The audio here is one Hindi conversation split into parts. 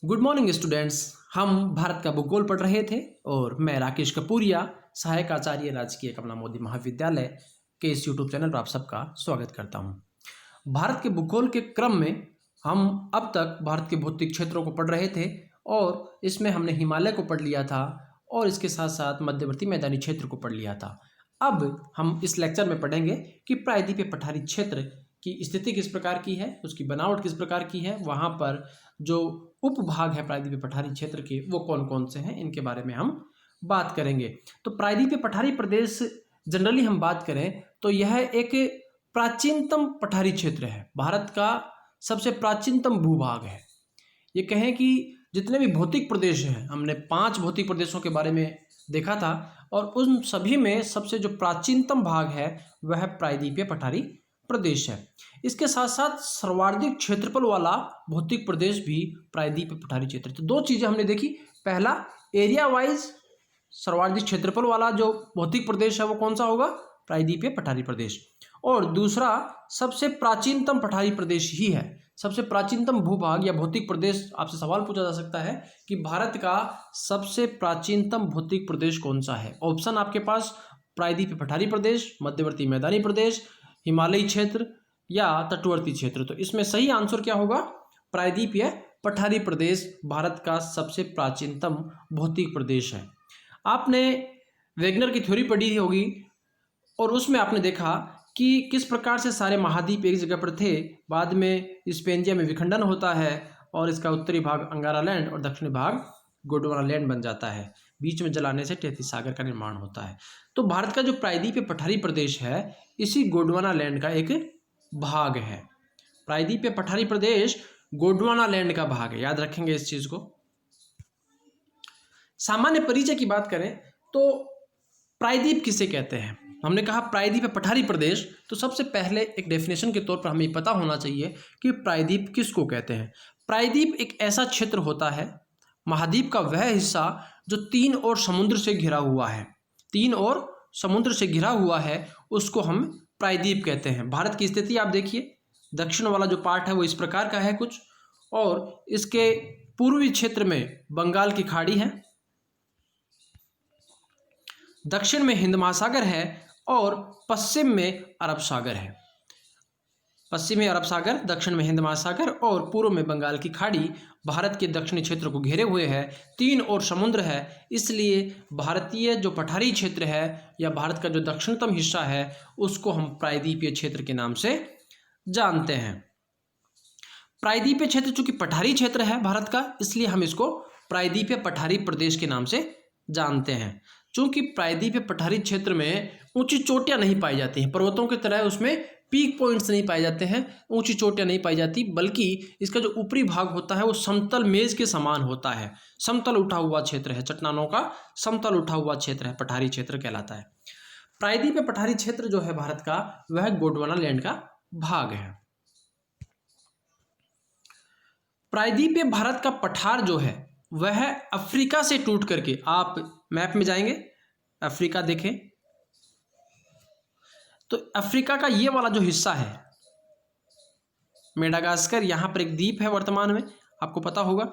Good morning students. हम भारत का भूगोल पढ़ रहे थे और मैं राकेश कपूरिया, सहायक आचार्य राजकीय कमला मोदी महाविद्यालय के इस यूट्यूब चैनल पर आप सबका स्वागत करता हूं। भारत के भूगोल के क्रम में हम अब तक भारत के भौतिक क्षेत्रों को पढ़ रहे थे और इसमें हमने हिमालय को पढ़ लिया था और इसके साथ साथ मध्यवर्ती मैदानी क्षेत्र को पढ़ लिया था। अब हम इस लेक्चर में पढ़ेंगे कि प्रायद्वीपीय पठारी क्षेत्र की स्थिति किस प्रकार की है, उसकी बनावट किस प्रकार की है, वहाँ पर जो उपभाग है प्रायद्वीपीय पठारी क्षेत्र के वो कौन कौन से हैं, इनके बारे में हम बात करेंगे। तो प्रायद्वीपीय पठारी प्रदेश जनरली हम बात करें तो यह एक प्राचीनतम पठारी क्षेत्र है, भारत का सबसे प्राचीनतम भूभाग है। ये कहें कि जितने भी भौतिक प्रदेश हैं, हमने 5 भौतिक प्रदेशों के बारे में देखा था और उन सभी में सबसे जो प्राचीनतम भाग है वह प्रायद्वीपीय पठारी प्रदेश है। इसके साथ साथ सर्वाधिक क्षेत्रफल वाला भौतिक प्रदेश भी प्रायद्वीपीय पठारी क्षेत्र। तो दो चीजें हमने देखी, पहला एरिया वाइज सर्वाधिक क्षेत्रफल वाला जो भौतिक प्रदेश है वो कौन सा होगा, प्रायद्वीपीय पठारी प्रदेश, और दूसरा सबसे प्राचीनतम पठारी प्रदेश ही है। सबसे प्राचीनतम भूभाग या भौतिक प्रदेश, आपसे सवाल पूछा जा सकता है कि भारत का सबसे प्राचीनतम भौतिक प्रदेश कौन सा है। ऑप्शन आपके पास प्रायद्वीपीय पठारी प्रदेश, मध्यवर्ती मैदानी प्रदेश, हिमालयी क्षेत्र या तटवर्ती क्षेत्र। तो इसमें सही आंसर क्या होगा, प्रायद्वीपीय पठारी प्रदेश भारत का सबसे प्राचीनतम भौतिक प्रदेश है। आपने वेगनर की थ्योरी पढ़ी होगी और उसमें आपने देखा कि किस प्रकार से सारे महाद्वीप एक जगह पर थे, बाद में स्पेंजिया में विखंडन होता है और इसका उत्तरी भाग अंगारा लैंड और दक्षिणी भाग गोंडवाना लैंड बन जाता है। बीच में जलाने से तैतीस सागर का निर्माण होता है। तो भारत का जो प्रायद्वीपीय पठारी प्रदेश है इसी गोंडवाना लैंड का एक भाग है। प्रायद्वीपीय पठारी प्रदेश गोंडवाना लैंड का भाग है, याद रखेंगे इस चीज को। सामान्य परिचय की बात करें तो प्रायद्वीप किसे कहते हैं, हमने कहा प्रायद्वीपीय पठारी प्रदेश, तो सबसे पहले एक डेफिनेशन के तौर पर हमें पता होना चाहिए कि प्रायद्वीप किसको कहते हैं। प्रायद्वीप एक ऐसा क्षेत्र होता है, महाद्वीप का वह हिस्सा जो 3 ओर समुद्र से घिरा हुआ है, 3 ओर समुद्र से घिरा हुआ है, उसको हम प्रायद्वीप कहते हैं। भारत की स्थिति आप देखिए, दक्षिण वाला जो पार्ट है वो इस प्रकार का है कुछ, और इसके पूर्वी क्षेत्र में बंगाल की खाड़ी है, दक्षिण में हिंद महासागर है और पश्चिम में अरब सागर है। पश्चिम में अरब सागर, दक्षिण में हिंद महासागर और पूर्व में बंगाल की खाड़ी भारत के दक्षिणी क्षेत्र को घेरे हुए है। 3 ओर समुद्र है, इसलिए भारतीय जो पठारी क्षेत्र है या भारत का जो दक्षिणतम हिस्सा है उसको हम प्रायद्वीपीय क्षेत्र के नाम से जानते हैं। प्रायद्वीपीय क्षेत्र चूंकि पठारी क्षेत्र है भारत का, इसलिए हम इसको प्रायद्वीपीय पठारी प्रदेश के नाम से जानते हैं। चूंकि प्रायद्वीपीय पठारी क्षेत्र में ऊंची चोटियां नहीं पाई जाती हैं, पर्वतों की तरह उसमें पीक पॉइंट्स नहीं पाए जाते हैं, ऊंची चोटियां नहीं पाई जाती, बल्कि इसका जो ऊपरी भाग होता है वो समतल मेज के समान होता है। समतल उठा हुआ क्षेत्र है, चट्टानों का समतल उठा हुआ क्षेत्र है, पठारी क्षेत्र कहलाता है। प्रायद्वीपीय पठारी क्षेत्र जो है भारत का वह गोंडवाना लैंड का भाग है। प्रायद्वीपीय भारत का पठार जो है वह अफ्रीका से टूट करके, आप मैप में जाएंगे अफ्रीका देखें तो अफ्रीका का ये वाला जो हिस्सा है मेडागास्कर, यहाँ पर एक द्वीप है वर्तमान में, आपको पता होगा।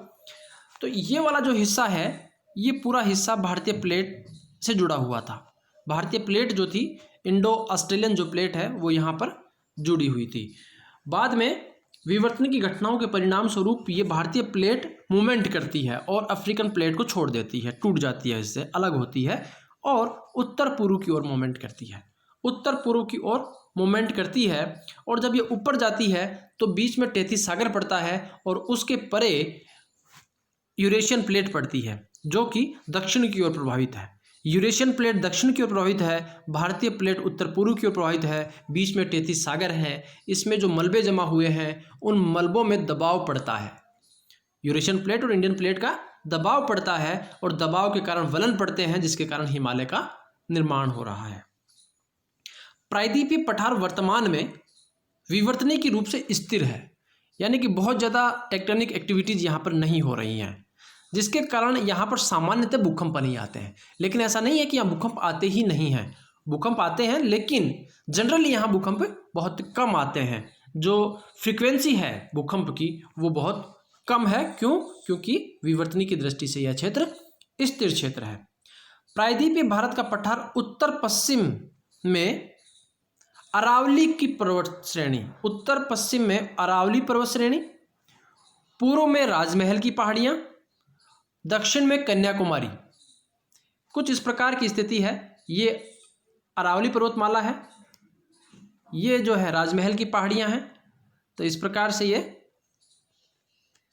तो ये वाला जो हिस्सा है ये पूरा हिस्सा भारतीय प्लेट से जुड़ा हुआ था। भारतीय प्लेट जो थी, इंडो ऑस्ट्रेलियन जो प्लेट है वो यहाँ पर जुड़ी हुई थी। बाद में विवर्तन की घटनाओं के परिणाम स्वरूप ये भारतीय प्लेट मूवमेंट करती है और अफ्रीकन प्लेट को छोड़ देती है, टूट जाती है, इससे अलग होती है और उत्तर पूर्व की ओर मूवमेंट करती है। उत्तर पूर्व की ओर मूवमेंट करती है और जब ये ऊपर जाती है तो बीच में तैतीस सागर पड़ता है और उसके परे यूरेशियन प्लेट पड़ती है जो कि दक्षिण की ओर प्रभावित है। यूरेशियन प्लेट दक्षिण की ओर प्रभावित है, भारतीय प्लेट उत्तर पूर्व की ओर प्रभावित है, बीच में तैतीस सागर है। इसमें जो मलबे जमा हुए हैं उन मलबों में दबाव पड़ता है, यूरेशियन प्लेट और इंडियन प्लेट का दबाव पड़ता है और दबाव के कारण वलन पड़ते हैं, जिसके कारण हिमालय का निर्माण हो रहा है। प्रायद्वीपीय पठार वर्तमान में विवर्तनिक के रूप से स्थिर है, यानी कि बहुत ज़्यादा टेक्टोनिक एक्टिविटीज़ यहाँ पर नहीं हो रही हैं, जिसके कारण यहाँ पर सामान्यतः भूकंप नहीं आते हैं। लेकिन ऐसा नहीं है कि यहाँ भूकंप आते ही नहीं हैं, भूकंप आते हैं, लेकिन जनरली यहाँ भूकंप बहुत कम आते हैं। जो फ्रीक्वेंसी है भूकंप की वो बहुत कम है। क्यों? क्योंकि विवर्तनी की दृष्टि से यह क्षेत्र स्थिर क्षेत्र है। प्रायद्वीपीय भारत का पठार उत्तर पश्चिम में अरावली की पर्वत श्रेणी, उत्तर पश्चिम में अरावली पर्वत श्रेणी, पूर्व में राजमहल की पहाड़ियां, दक्षिण में कन्याकुमारी। कुछ इस प्रकार की स्थिति है। ये अरावली पर्वतमाला है, ये जो है राजमहल की पहाड़ियां हैं। तो इस प्रकार से ये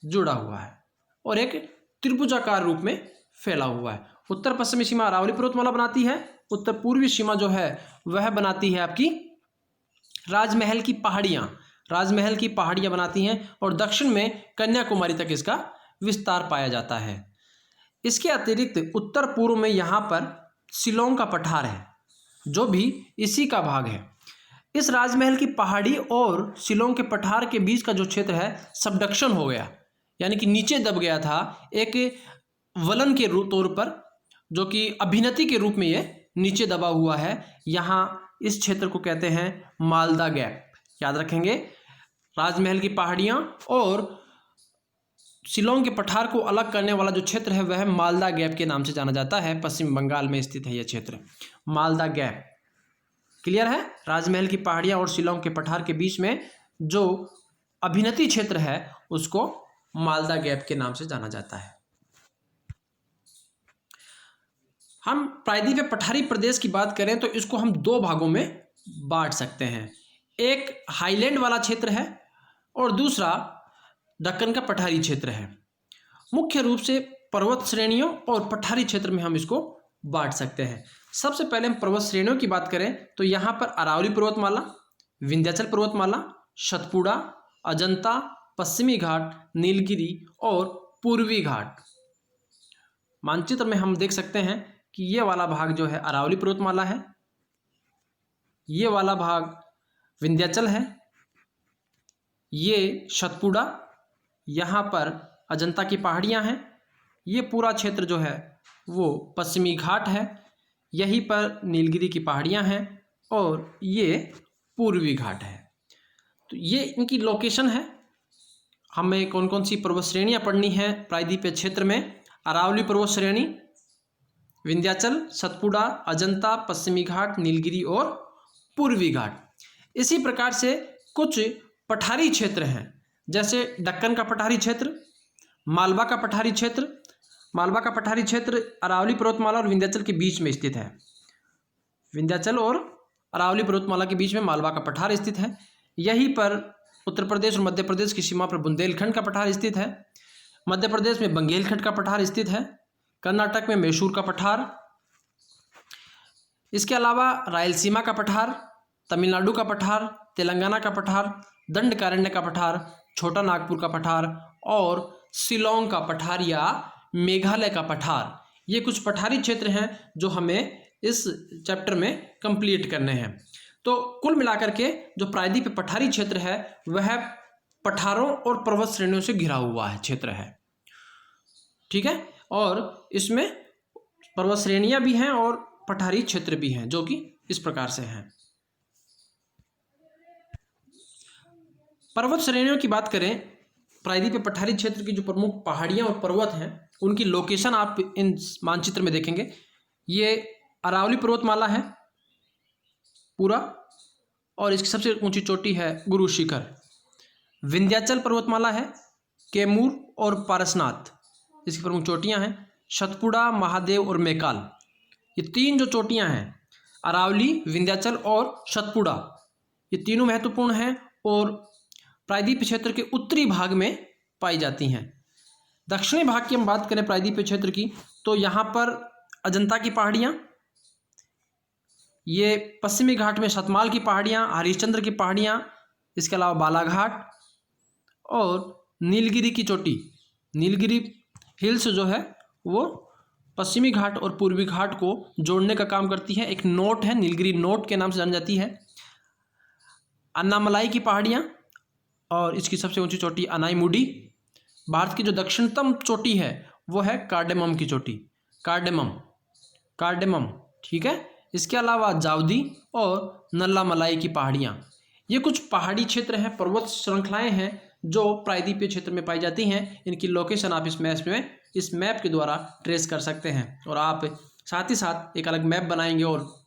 जुड़ा हुआ है और एक त्रिभुजाकार रूप में फैला हुआ है। उत्तर पश्चिमी सीमा अरावली पर्वतमाला बनाती है, उत्तर पूर्वी सीमा जो है वह बनाती है आपकी राजमहल की पहाड़ियां, राजमहल की पहाड़ियां बनाती हैं, और दक्षिण में कन्याकुमारी तक इसका विस्तार पाया जाता है। इसके अतिरिक्त उत्तर पूर्व में यहाँ पर शिलोंग का पठार है, जो भी इसी का भाग है। इस राजमहल की पहाड़ी और शिलोंग के पठार के बीच का जो क्षेत्र है सबडक्शन हो गया, यानी कि नीचे दब गया था एक वलन के तौर पर, जो कि अभिनति के रूप में ये नीचे दबा हुआ है। यहाँ इस क्षेत्र को कहते हैं मालदा गैप। याद रखेंगे, राजमहल की पहाड़ियाँ और शिलोंग के पठार को अलग करने वाला जो क्षेत्र है वह मालदा गैप के नाम से जाना जाता है। पश्चिम बंगाल में स्थित है यह क्षेत्र, मालदा गैप। क्लियर है? राजमहल की पहाड़ियाँ और शिलोंग के पठार के बीच में जो अभिनति क्षेत्र है उसको मालदा गैप के नाम से जाना जाता है। हम प्रायद्वीपीय पठारी प्रदेश की बात करें तो इसको हम दो भागों में बांट सकते हैं। एक हाईलैंड वाला क्षेत्र है और दूसरा दक्कन का पठारी क्षेत्र है। मुख्य रूप से पर्वत श्रेणियों और पठारी क्षेत्र में हम इसको बांट सकते हैं। सबसे पहले हम पर्वत श्रेणियों की बात करें तो यहाँ पर अरावली पर्वतमाला, विंध्याचल पर्वतमाला, सतपुड़ा, अजंता, पश्चिमी घाट, नीलगिरी और पूर्वी घाट। मानचित्र में हम देख सकते हैं कि ये वाला भाग जो है अरावली पर्वतमाला है, ये वाला भाग विंध्याचल है, ये सतपुड़ा, यहाँ पर अजंता की पहाड़ियाँ हैं, ये पूरा क्षेत्र जो है वो पश्चिमी घाट है, यहीं पर नीलगिरी की पहाड़ियाँ हैं और ये पूर्वी घाट है। तो ये इनकी लोकेशन है। हमें कौन कौन सी पर्वत श्रेणियाँ पढ़नी हैं प्रायद्वीपीय क्षेत्र में? अरावली पर्वत श्रेणी, विंध्याचल, सतपुड़ा, अजंता, पश्चिमी घाट, नीलगिरी और पूर्वी घाट। इसी प्रकार से कुछ पठारी क्षेत्र हैं, जैसे दक्कन का पठारी क्षेत्र, मालवा का पठारी क्षेत्र। मालवा का पठारी क्षेत्र अरावली पर्वतमाला और विंध्याचल के बीच में स्थित है। विंध्याचल और अरावली पर्वतमाला के बीच में मालवा का पठार स्थित है। यहीं पर उत्तर प्रदेश और मध्य प्रदेश की सीमा पर बुंदेलखंड का पठार स्थित है। मध्य प्रदेश में बंगेलखंड का पठार स्थित है। कर्नाटक में मैसूर का पठार, इसके अलावा रायलसीमा का पठार, तमिलनाडु का पठार, तेलंगाना का पठार, दंडकारण्य का पठार, छोटा नागपुर का पठार और शिलोंग का पठार या मेघालय का पठार। ये कुछ पठारी क्षेत्र हैं जो हमें इस चैप्टर में कंप्लीट करने हैं। तो कुल मिलाकर के जो प्रायद्वीपीय पठारी क्षेत्र है वह पठारों और पर्वत श्रेणियों से घिरा हुआ है क्षेत्र है। ठीक है, और इसमें पर्वत श्रेणियां भी हैं और पठारी क्षेत्र भी हैं, जो कि इस प्रकार से हैं। पर्वत श्रेणियों की बात करें, प्रायद्वीपीय पठारी क्षेत्र की जो प्रमुख पहाड़ियां और पर्वत हैं उनकी लोकेशन आप इन मानचित्र में देखेंगे। ये अरावली पर्वतमाला है पूरा, और इसकी सबसे ऊंची चोटी है गुरु शिखर। विंध्याचल पर्वतमाला है, कैमूर और पारसनाथ इसकी प्रमुख चोटियां हैं। सतपुड़ा, महादेव और मैकाल, ये तीन जो चोटियां हैं, अरावली, विंध्याचल और सतपुड़ा, ये तीनों महत्वपूर्ण हैं और प्रायद्वीपीय क्षेत्र के उत्तरी भाग में पाई जाती हैं। दक्षिणी भाग की हम बात करें प्रायद्वीपीय क्षेत्र की तो यहाँ पर अजंता की पहाड़ियाँ, ये पश्चिमी घाट में सतमाल की पहाड़ियाँ, हरिश्चंद्र की पहाड़ियाँ, इसके अलावा बालाघाट और नीलगिरी की चोटी। नीलगिरी हिल्स जो है वो पश्चिमी घाट और पूर्वी घाट को जोड़ने का काम करती है। एक नोट है, नीलगिरी नोट के नाम से जानी जाती है। अन्नामलाई की पहाड़ियाँ और इसकी सबसे ऊंची चोटी अनाईमुडी। भारत की जो दक्षिणतम चोटी है वो है कार्डेमम की चोटी, कार्डेमम। ठीक है, इसके अलावा जावदी और नल्ला मलाई की पहाड़ियाँ, ये कुछ पहाड़ी क्षेत्र हैं, पर्वत श्रृंखलाएं हैं जो प्रायद्वीपीय क्षेत्र में पाई जाती हैं, इनकी लोकेशन आप इस मैप के द्वारा ट्रेस कर सकते हैं। और आप साथ ही साथ एक अलग मैप बनाएंगे और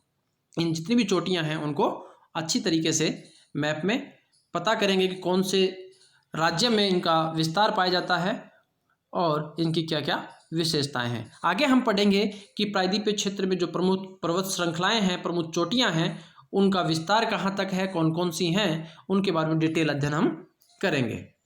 इन जितनी भी चोटियां हैं उनको अच्छी तरीके से मैप में पता करेंगे कि कौन से राज्य में इनका विस्तार पाया जाता है और इनकी क्या क्या विशेषताएं हैं। आगे हम पढ़ेंगे कि प्रायद्वीपीय क्षेत्र में जो प्रमुख पर्वत श्रृंखलाएं हैं, प्रमुख चोटियां हैं, उनका विस्तार कहाँ तक है, कौन कौन सी हैं, उनके बारे में डिटेल अध्ययन हम करेंगे।